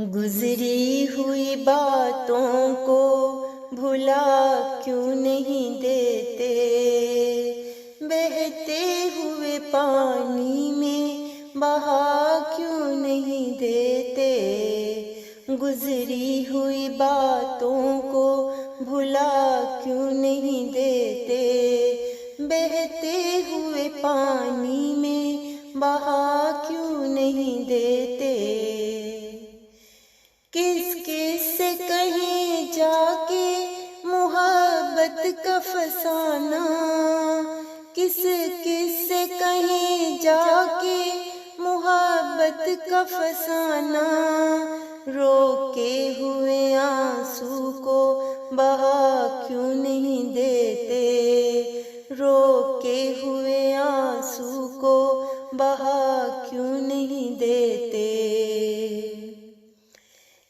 گزری ہوئی باتوں کو بھلا کیوں نہیں دیتے، بہتے ہوئے پانی میں بہا کیوں نہیں دیتے، گزری ہوئی باتوں کو بھلا کیوں نہیں دیتے، بہتے ہوئے پانی میں بہا کیوں نہیں دیتے، کس کس سے کہیں جا کے محبت کا فسانہ، کس کس سے کہیں جا کے محبت کا فسانہ، روکے ہوئے آنسو کو بہا کیوں نہیں دیتے، روکے ہوئے آنسو کو بہا کیوں نہیں دیتے،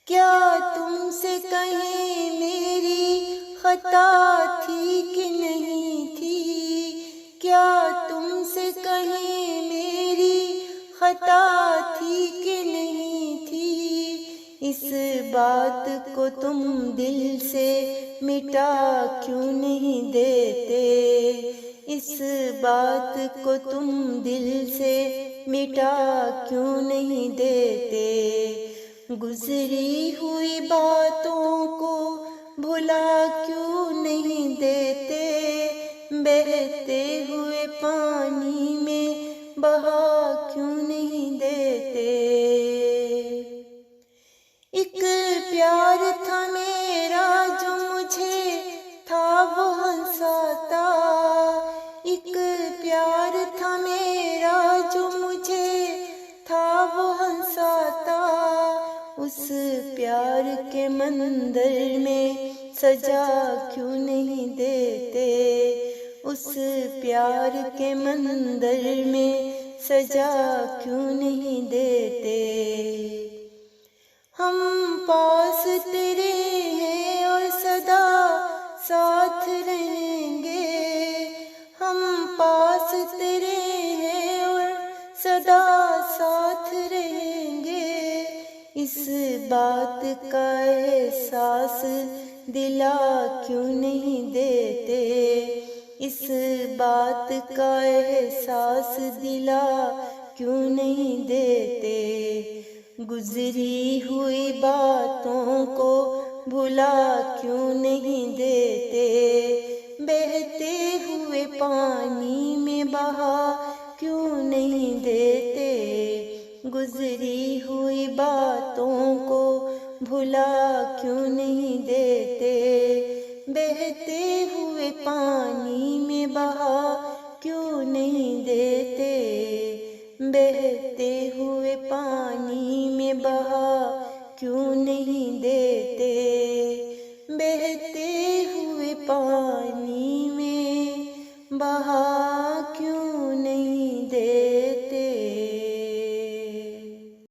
کیا تم سے کہیں میری خطا تھی کہ نہیں تھی، کیا تم سے کہیں میری خطا تھی کہ نہیں تھی، اس بات کو تم دل سے مٹا کیوں نہیں دیتے، اس بات کو تم دل سے مٹا کیوں نہیں دیتے، گزری ہوئی باتوں کو بھلا کیوں نہیں دیتے، بہتے ہوئے پانی میں بہا کیوں نہیں دیتے، ایک پیار تھا میرا جو مجھے تھا وہ ہنساتا، ایک پیار تھا میرا جو مجھے تھا وہ ہنساتا، اس پیار کے مندر میں سجا کیوں نہیں دیتے، اس پیار کے مندر میں سجا کیوں نہیں دیتے، ہم پاس تیرے ہیں اور سدا ساتھ رہیں گے، ہم پاس تیرے ہیں اور سدا ساتھ رہیں گے، اس بات کا احساس دلا کیوں نہیں دیتے، اس بات کا احساس دلا کیوں نہیں دیتے، گزری ہوئی باتوں کو بھلا کیوں نہیں دیتے، بہتے ہوئے پانی میں بہا کیوں نہیں دیتے، گزری ہوئی باتوں کو بھلا کیوں نہیں دیتے، بہتے ہوئے پانی میں بہا کیوں نہیں دیتے، بہتے ہوئے پانی میں بہا کیوں نہیں دیتے، بہتے ہوئے پانی میں بہا